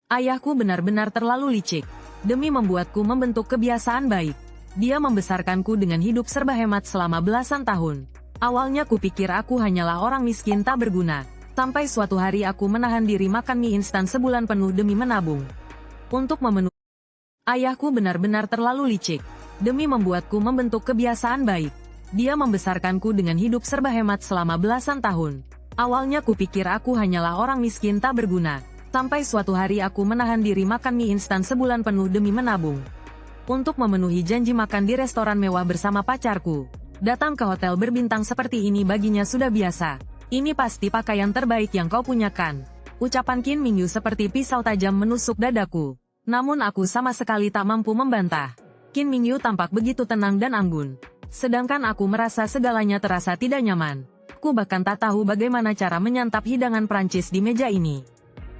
Ayahku benar-benar terlalu licik. Demi membuatku membentuk kebiasaan baik, dia membesarkanku dengan hidup serba hemat selama belasan tahun. Awalnya kupikir aku hanyalah orang miskin tak berguna. Sampai suatu hari aku menahan diri makan mie instan sebulan penuh demi menabung untuk memenuhi. Ayahku benar-benar terlalu licik. Demi membuatku membentuk kebiasaan baik, dia membesarkanku dengan hidup serba hemat selama belasan tahun. Awalnya kupikir aku hanyalah orang miskin tak berguna. Sampai suatu hari aku menahan diri makan mie instan sebulan penuh demi menabung untuk memenuhi janji makan di restoran mewah bersama pacarku. Datang ke hotel berbintang seperti ini baginya sudah biasa. Ini pasti pakaian terbaik yang kau punyakan. Ucapan Qin Mingyu seperti pisau tajam menusuk dadaku. Namun aku sama sekali tak mampu membantah. Qin Mingyu tampak begitu tenang dan anggun. Sedangkan aku merasa segalanya terasa tidak nyaman. Ku bahkan tak tahu bagaimana cara menyantap hidangan Prancis di meja ini.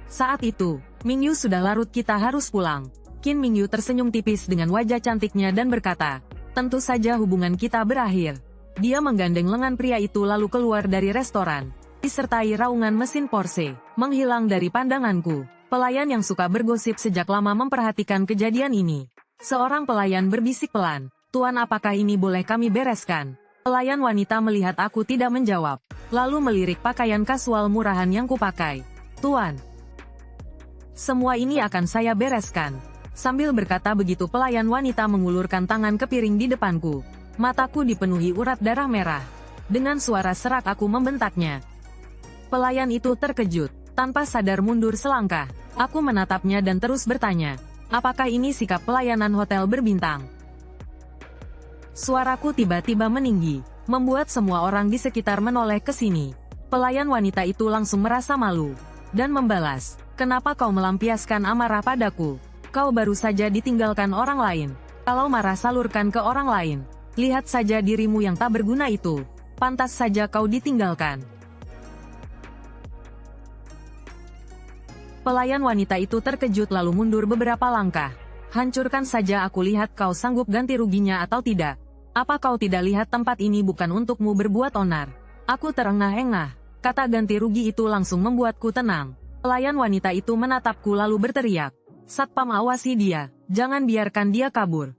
Saat itu, Mingyu sudah larut, kita harus pulang. Qin Mingyu tersenyum tipis dengan wajah cantiknya dan berkata, tentu saja hubungan kita berakhir. Dia menggandeng lengan pria itu lalu keluar dari restoran, disertai raungan mesin Porsche, menghilang dari pandanganku. Pelayan yang suka bergosip sejak lama memperhatikan kejadian ini. Seorang pelayan berbisik pelan, "Tuan, apakah ini boleh kami bereskan?" Pelayan wanita melihat aku tidak menjawab, lalu melirik pakaian kasual murahan yang kupakai. "Tuan, semua ini akan saya bereskan." Sambil berkata begitu pelayan wanita mengulurkan tangan ke piring di depanku. Mataku dipenuhi urat darah merah. Dengan suara serak aku membentaknya. Pelayan itu terkejut, tanpa sadar mundur selangkah. Aku menatapnya dan terus bertanya, apakah ini sikap pelayanan hotel berbintang? Suaraku tiba-tiba meninggi, membuat semua orang di sekitar menoleh ke sini. Pelayan wanita itu langsung merasa malu, dan membalas, "Kenapa kau melampiaskan amarah padaku? Kau baru saja ditinggalkan orang lain. Kalau marah salurkan ke orang lain. Lihat saja dirimu yang tak berguna itu. Pantas saja kau ditinggalkan." Pelayan wanita itu terkejut lalu mundur beberapa langkah. "Hancurkan saja, aku lihat kau sanggup ganti ruginya atau tidak. Apa kau tidak lihat tempat ini bukan untukmu berbuat onar?" Aku terengah-engah. Kata ganti rugi itu langsung membuatku tenang. Pelayan wanita itu menatapku lalu berteriak, "Satpam, awasi dia, jangan biarkan dia kabur."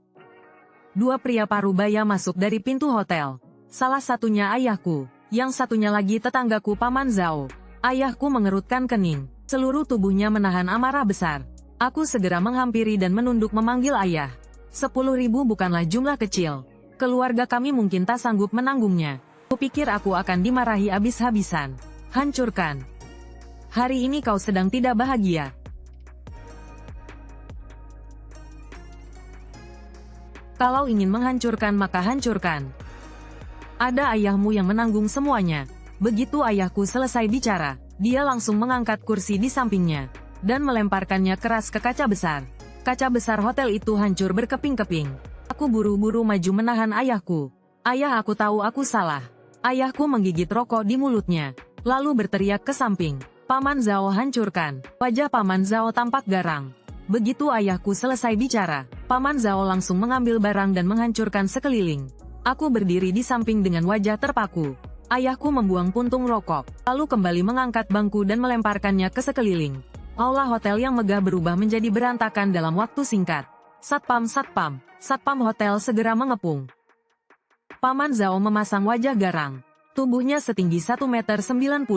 Dua pria parubaya masuk dari pintu hotel. Salah satunya ayahku, yang satunya lagi tetanggaku Paman Zhao. Ayahku mengerutkan kening, seluruh tubuhnya menahan amarah besar. Aku segera menghampiri dan menunduk memanggil ayah. 10.000 bukanlah jumlah kecil. Keluarga kami mungkin tak sanggup menanggungnya. Kupikir aku akan dimarahi habis-habisan. Hancurkan. Hari ini kau sedang tidak bahagia. Kalau ingin menghancurkan maka hancurkan. Ada ayahmu yang menanggung semuanya. Begitu ayahku selesai bicara, dia langsung mengangkat kursi di sampingnya, dan melemparkannya keras ke kaca besar. Kaca besar hotel itu hancur berkeping-keping. Aku buru-buru maju menahan ayahku. "Ayah, aku tahu aku salah." Ayahku menggigit rokok di mulutnya, lalu berteriak ke samping, "Paman Zhao, hancurkan." Wajah Paman Zhao tampak garang. Begitu ayahku selesai bicara, Paman Zhao langsung mengambil barang dan menghancurkan sekeliling. Aku berdiri di samping dengan wajah terpaku. Ayahku membuang puntung rokok, lalu kembali mengangkat bangku dan melemparkannya ke sekeliling. Aula hotel yang megah berubah menjadi berantakan dalam waktu singkat. "Satpam, satpam, satpam hotel segera mengepung." Paman Zhao memasang wajah garang. Tubuhnya setinggi 1,90 m.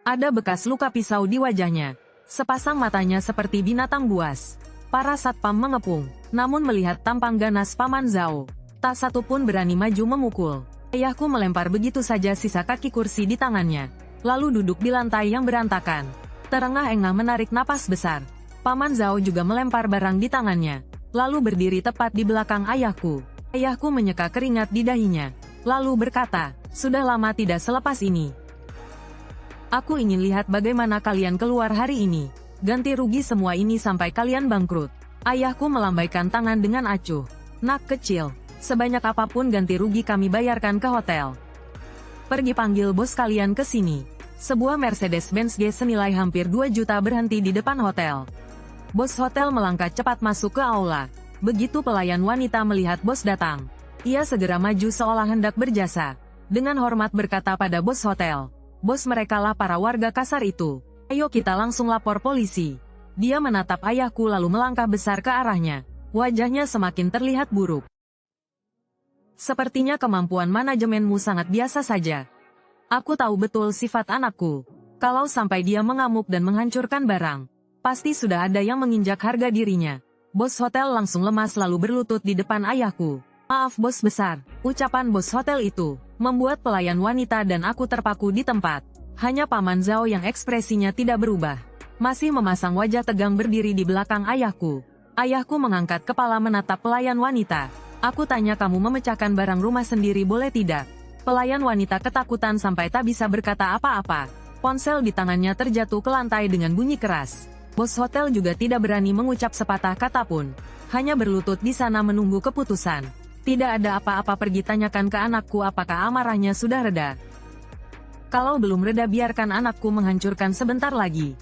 Ada bekas luka pisau di wajahnya. Sepasang matanya seperti binatang buas. Para satpam mengepung, namun melihat tampang ganas Paman Zhao, tak satu pun berani maju memukul. Ayahku melempar begitu saja sisa kaki kursi di tangannya, lalu duduk di lantai yang berantakan. Terengah-engah menarik napas besar. Paman Zhao juga melempar barang di tangannya, lalu berdiri tepat di belakang ayahku. Ayahku menyeka keringat di dahinya, lalu berkata, "Sudah lama tidak selepas ini. Aku ingin lihat bagaimana kalian keluar hari ini. Ganti rugi semua ini sampai kalian bangkrut." Ayahku melambaikan tangan dengan acuh. "Nak kecil, sebanyak apapun ganti rugi kami bayarkan ke hotel. Pergi panggil bos kalian ke sini." Sebuah Mercedes-Benz G senilai hampir 2 juta berhenti di depan hotel. Bos hotel melangkah cepat masuk ke aula. Begitu pelayan wanita melihat bos datang, ia segera maju seolah hendak berjasa. Dengan hormat berkata pada bos hotel, "Bos, merekalah para warga kasar itu. Ayo kita langsung lapor polisi." Dia menatap ayahku lalu melangkah besar ke arahnya. Wajahnya semakin terlihat buruk. Sepertinya kemampuan manajemenmu sangat biasa saja. Aku tahu betul sifat anakku. Kalau sampai dia mengamuk dan menghancurkan barang, pasti sudah ada yang menginjak harga dirinya. Bos hotel langsung lemas lalu berlutut di depan ayahku. Maaf bos besar, ucapan bos hotel itu membuat pelayan wanita dan aku terpaku di tempat. Hanya Paman Zhao yang ekspresinya tidak berubah. Masih memasang wajah tegang berdiri di belakang ayahku. Ayahku mengangkat kepala menatap pelayan wanita. Aku tanya kamu memecahkan barang rumah sendiri boleh tidak? Pelayan wanita ketakutan sampai tak bisa berkata apa-apa. Ponsel di tangannya terjatuh ke lantai dengan bunyi keras. Bos hotel juga tidak berani mengucap sepatah kata pun. Hanya berlutut di sana menunggu keputusan. Tidak ada apa-apa pergi tanyakan ke anakku apakah amarahnya sudah reda. Kalau belum reda biarkan anakku menghancurkan sebentar lagi.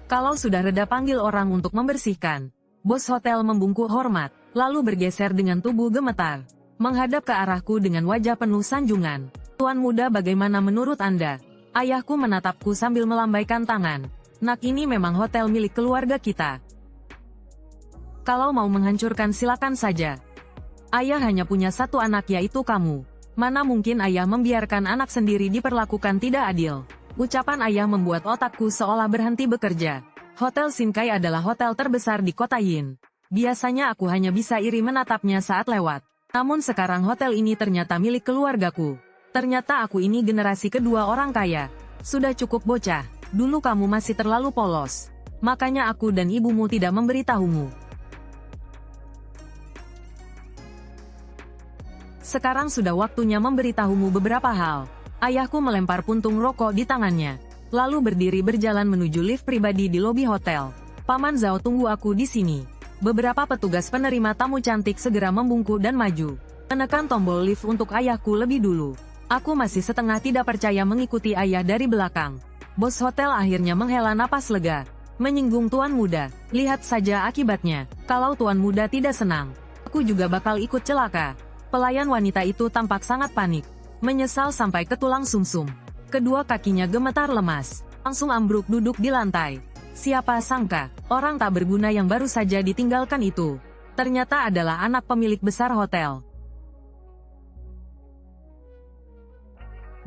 Kalau sudah reda panggil orang untuk membersihkan. Bos hotel membungkuk hormat, lalu bergeser dengan tubuh gemetar. Menghadap ke arahku dengan wajah penuh sanjungan. Tuan muda bagaimana menurut Anda? Ayahku menatapku sambil melambaikan tangan. Nak ini memang hotel milik keluarga kita. Kalau mau menghancurkan silakan saja. Ayah hanya punya satu anak yaitu kamu. Mana mungkin ayah membiarkan anak sendiri diperlakukan tidak adil. Ucapan ayah membuat otakku seolah berhenti bekerja. Hotel Shinkai adalah hotel terbesar di kota Yin. Biasanya aku hanya bisa iri menatapnya saat lewat. Namun sekarang hotel ini ternyata milik keluargaku. Ternyata aku ini generasi kedua orang kaya. Sudah cukup bocah, dulu kamu masih terlalu polos. Makanya aku dan ibumu tidak memberitahumu. Sekarang sudah waktunya memberitahumu beberapa hal. Ayahku melempar puntung rokok di tangannya. Lalu berdiri berjalan menuju lift pribadi di lobi hotel. Paman Zhao tunggu aku di sini. Beberapa petugas penerima tamu cantik segera membungkuk dan maju. Menekan tombol lift untuk ayahku lebih dulu. Aku masih setengah tidak percaya mengikuti ayah dari belakang. Bos hotel akhirnya menghela napas lega. Menyinggung tuan muda, lihat saja akibatnya. Kalau tuan muda tidak senang, aku juga bakal ikut celaka. Pelayan wanita itu tampak sangat panik. Menyesal sampai ke tulang sumsum. Kedua kakinya gemetar lemas. Langsung ambruk duduk di lantai. Siapa sangka, orang tak berguna yang baru saja ditinggalkan itu. Ternyata adalah anak pemilik besar hotel.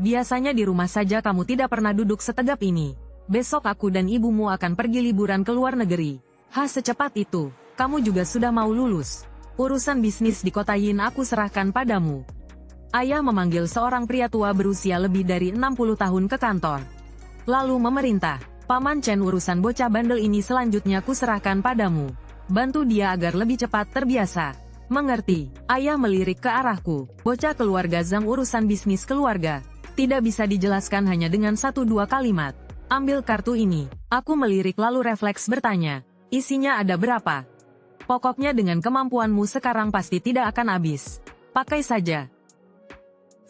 Biasanya di rumah saja kamu tidak pernah duduk setegap ini. Besok aku dan ibumu akan pergi liburan ke luar negeri. Secepat itu, kamu juga sudah mau lulus. Urusan bisnis di kota Yin aku serahkan padamu. Ayah memanggil seorang pria tua berusia lebih dari 60 tahun ke kantor. Lalu memerintah, Paman Chen urusan bocah bandel ini selanjutnya kuserahkan padamu. Bantu dia agar lebih cepat terbiasa. Mengerti, ayah melirik ke arahku. Bocah keluarga Zhang urusan bisnis keluarga. Tidak bisa dijelaskan hanya dengan 1-2 kalimat. Ambil kartu ini. Aku melirik lalu refleks bertanya. Isinya ada berapa? Pokoknya dengan kemampuanmu sekarang pasti tidak akan habis. Pakai saja.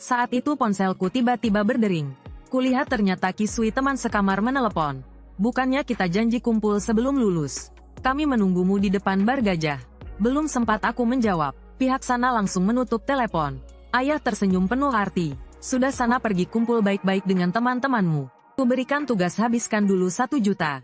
Saat itu ponselku tiba-tiba berdering. Kulihat ternyata Kisui teman sekamar menelepon. Bukannya kita janji kumpul sebelum lulus. Kami menunggumu di depan bar gajah. Belum sempat aku menjawab. Pihak sana langsung menutup telepon. Ayah tersenyum penuh arti. Sudah sana pergi kumpul baik-baik dengan teman-temanmu. Kuberikan tugas habiskan dulu 1 juta.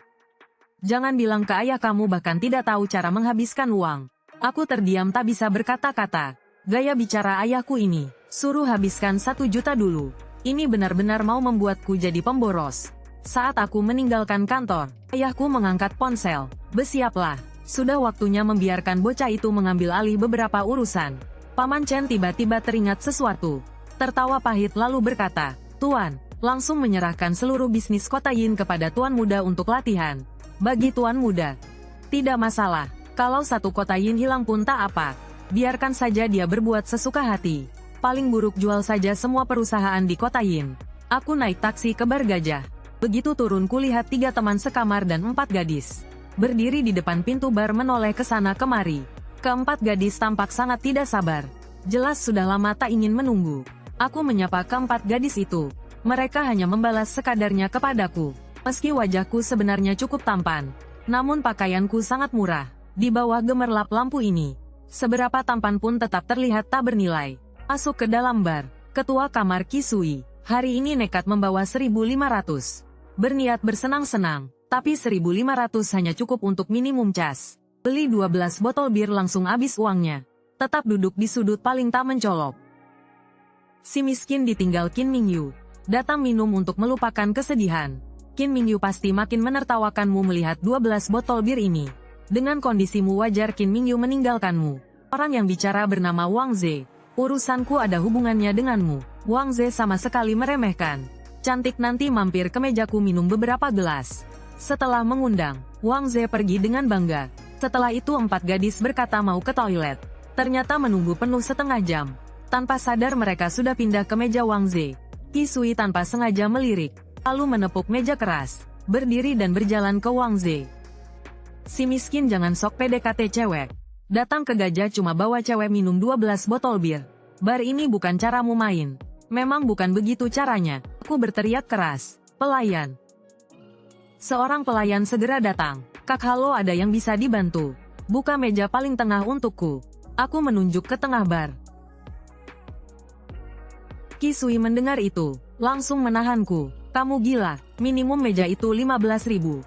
Jangan bilang ke ayah kamu bahkan tidak tahu cara menghabiskan uang. Aku terdiam tak bisa berkata-kata. Gaya bicara ayahku ini. Suruh habiskan 1 juta dulu. Ini benar-benar mau membuatku jadi pemboros. Saat aku meninggalkan kantor, ayahku mengangkat ponsel. Bersiaplah. Sudah waktunya membiarkan bocah itu mengambil alih beberapa urusan. Paman Chen tiba-tiba teringat sesuatu. Tertawa pahit lalu berkata, Tuan, langsung menyerahkan seluruh bisnis kota Yin kepada Tuan Muda untuk latihan. Bagi Tuan Muda, tidak masalah. Kalau satu kota Yin hilang pun tak apa. Biarkan saja dia berbuat sesuka hati. Paling buruk jual saja semua perusahaan di kota Yin. Aku naik taksi ke bar gajah. Begitu turun kulihat 3 teman sekamar dan 4 gadis. Berdiri di depan pintu bar menoleh ke sana kemari. Keempat gadis tampak sangat tidak sabar. Jelas sudah lama tak ingin menunggu. Aku menyapa keempat gadis itu. Mereka hanya membalas sekadarnya kepadaku. Meski wajahku sebenarnya cukup tampan. Namun pakaianku sangat murah. Di bawah gemerlap lampu ini. Seberapa tampan pun tetap terlihat tak bernilai. Masuk ke dalam bar. Ketua kamar Kisui. Hari ini nekat membawa 1.500. Berniat bersenang-senang. Tapi 1.500 hanya cukup untuk minimum cas. Beli 12 botol bir langsung habis uangnya. Tetap duduk di sudut paling tak mencolok. Si miskin ditinggal Qin Mingyu. Datang minum untuk melupakan kesedihan. Qin Mingyu pasti makin menertawakanmu melihat 12 botol bir ini. Dengan kondisimu wajar Qin Mingyu meninggalkanmu. Orang yang bicara bernama Wang Ze. Urusanku ada hubungannya denganmu. Wang Ze sama sekali meremehkan. Cantik, nanti mampir ke mejaku minum beberapa gelas. Setelah mengundang, Wang Ze pergi dengan bangga. Setelah itu 4 gadis berkata mau ke toilet. Ternyata menunggu penuh setengah jam. Tanpa sadar mereka sudah pindah ke meja Wang Ze. Qi Sui tanpa sengaja melirik, lalu menepuk meja keras, berdiri dan berjalan ke Wang Ze. Si miskin jangan sok PDKT cewek. Datang ke gajah cuma bawa cewek minum 12 botol bir. Bar ini bukan caramu main. Memang bukan begitu caranya. Aku berteriak keras. Pelayan. Seorang pelayan segera datang. Kak, halo, ada yang bisa dibantu? Buka meja paling tengah untukku. Aku menunjuk ke tengah bar. Qi Sui mendengar itu, langsung menahanku. Kamu gila, minimum meja itu 15.000.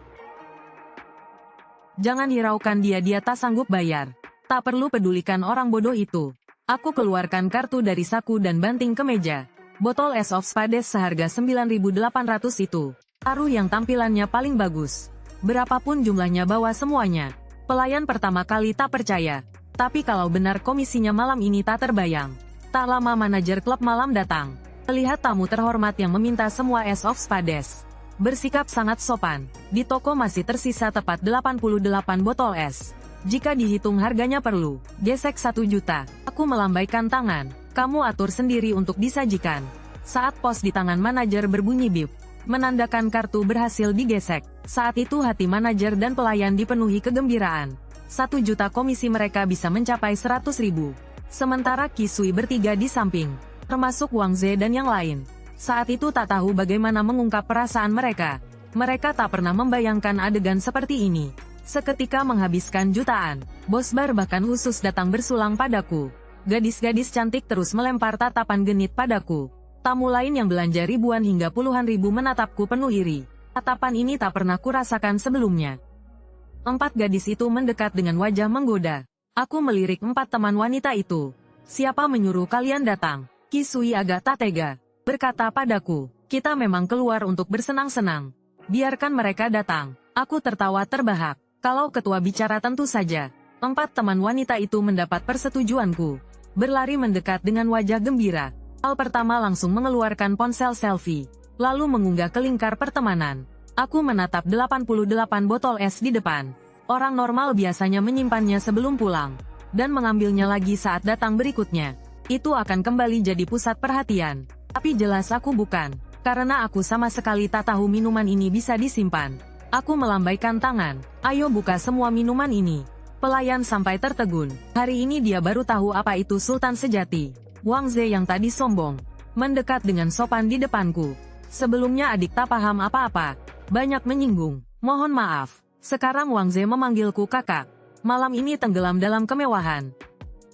Jangan hiraukan dia tak sanggup bayar. Tak perlu pedulikan orang bodoh itu. Aku keluarkan kartu dari saku dan banting ke meja. Botol es of Spades seharga 9.800 itu. Taruh yang tampilannya paling bagus. Berapapun jumlahnya bawa semuanya. Pelayan pertama kali tak percaya. Tapi kalau benar komisinya malam ini tak terbayang. Tak lama manajer klub malam datang. Melihat tamu terhormat yang meminta semua es of Spades. Bersikap sangat sopan. Di toko masih tersisa tepat 88 botol es. Jika dihitung harganya perlu gesek 1 juta. Aku melambaikan tangan. Kamu atur sendiri untuk disajikan. Saat pos di tangan manajer berbunyi bip, menandakan kartu berhasil digesek. Saat itu hati manajer dan pelayan dipenuhi kegembiraan. 1 juta komisi mereka bisa mencapai 100.000. Sementara Qi Sui bertiga di samping, termasuk Wang Ze dan yang lain. Saat itu tak tahu bagaimana mengungkap perasaan mereka. Mereka tak pernah membayangkan adegan seperti ini. Seketika menghabiskan jutaan. Bos bar bahkan khusus datang bersulang padaku. Gadis-gadis cantik terus melempar tatapan genit padaku. Tamu lain yang belanja ribuan hingga puluhan ribu menatapku penuh iri. Tatapan ini tak pernah kurasakan sebelumnya. 4 gadis itu mendekat dengan wajah menggoda. Aku melirik 4 teman wanita itu. Siapa menyuruh kalian datang? Qi Sui agak tak tega. Berkata padaku, kita memang keluar untuk bersenang-senang. Biarkan mereka datang. Aku tertawa terbahak. Kalau ketua bicara tentu saja. 4 teman wanita itu mendapat persetujuanku. Berlari mendekat dengan wajah gembira. Hal pertama langsung mengeluarkan ponsel selfie. Lalu mengunggah ke lingkar pertemanan. Aku menatap 88 botol es di depan. Orang normal biasanya menyimpannya sebelum pulang. Dan mengambilnya lagi saat datang berikutnya. Itu akan kembali jadi pusat perhatian. Tapi jelas aku bukan. Karena aku sama sekali tak tahu minuman ini bisa disimpan. Aku melambaikan tangan. Ayo buka semua minuman ini. Pelayan sampai tertegun. Hari ini dia baru tahu apa itu sultan sejati. Wang Ze yang tadi sombong. Mendekat dengan sopan di depanku. Sebelumnya adik tak paham apa-apa. Banyak menyinggung. Mohon maaf. Sekarang Wang Ze memanggilku kakak. Malam ini tenggelam dalam kemewahan.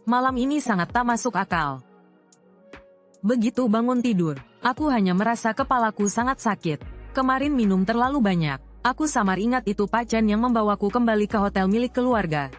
Malam ini sangat tak masuk akal. Begitu bangun tidur, aku hanya merasa kepalaku sangat sakit. Kemarin minum terlalu banyak. Aku samar ingat itu Pacan yang membawaku kembali ke hotel milik keluarga.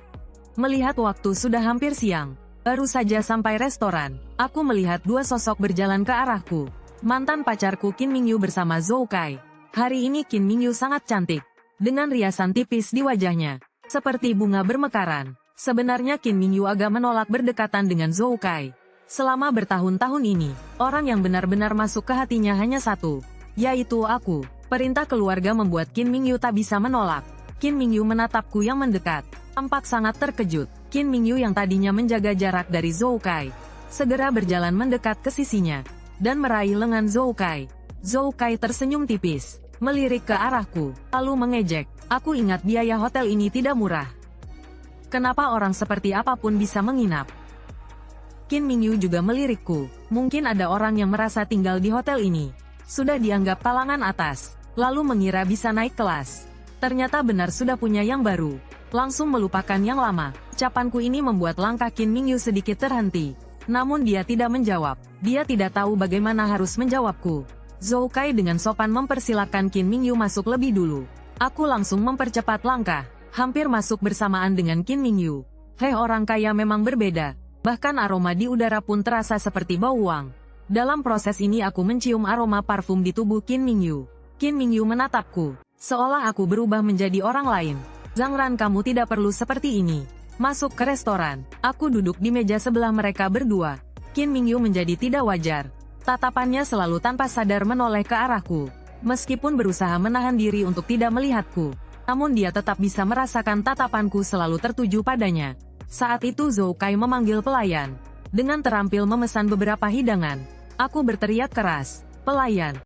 Melihat waktu sudah hampir siang. Baru saja sampai restoran, aku melihat 2 sosok berjalan ke arahku. Mantan pacarku Qin Mingyu bersama Zhou Kai. Hari ini Qin Mingyu sangat cantik. Dengan riasan tipis di wajahnya. Seperti bunga bermekaran. Sebenarnya Qin Mingyu agak menolak berdekatan dengan Zhou Kai. Selama bertahun-tahun ini, orang yang benar-benar masuk ke hatinya hanya satu. Yaitu aku. Perintah keluarga membuat Qin Mingyu tak bisa menolak. Qin Mingyu menatapku yang mendekat. Tampak sangat terkejut. Qin Mingyu yang tadinya menjaga jarak dari Zhou Kai, segera berjalan mendekat ke sisinya. Dan meraih lengan Zhou Kai. Zhou Kai tersenyum tipis. Melirik ke arahku. Lalu mengejek. Aku ingat biaya hotel ini tidak murah. Kenapa orang seperti apapun bisa menginap? Qin Mingyu juga melirikku. Mungkin ada orang yang merasa tinggal di hotel ini sudah dianggap kalangan atas, lalu mengira bisa naik kelas. Ternyata benar sudah punya yang baru. Langsung melupakan yang lama. Ucapanku ini membuat langkah Qin Mingyu sedikit terhenti. Namun dia tidak menjawab. Dia tidak tahu bagaimana harus menjawabku. Zhou Kai dengan sopan mempersilakan Qin Mingyu masuk lebih dulu. Aku langsung mempercepat langkah, hampir masuk bersamaan dengan Qin Mingyu. Hei, orang kaya memang berbeda. Bahkan aroma di udara pun terasa seperti bau uang. Dalam proses ini aku mencium aroma parfum di tubuh Qin Mingyu. Qin Mingyu menatapku, seolah aku berubah menjadi orang lain. Zhang Ran, kamu tidak perlu seperti ini. Masuk ke restoran. Aku duduk di meja sebelah mereka berdua. Qin Mingyu menjadi tidak wajar. Tatapannya selalu tanpa sadar menoleh ke arahku. Meskipun berusaha menahan diri untuk tidak melihatku, namun dia tetap bisa merasakan tatapanku selalu tertuju padanya. Saat itu Zhou Kai memanggil pelayan. Dengan terampil memesan beberapa hidangan. Aku berteriak keras, "Pelayan,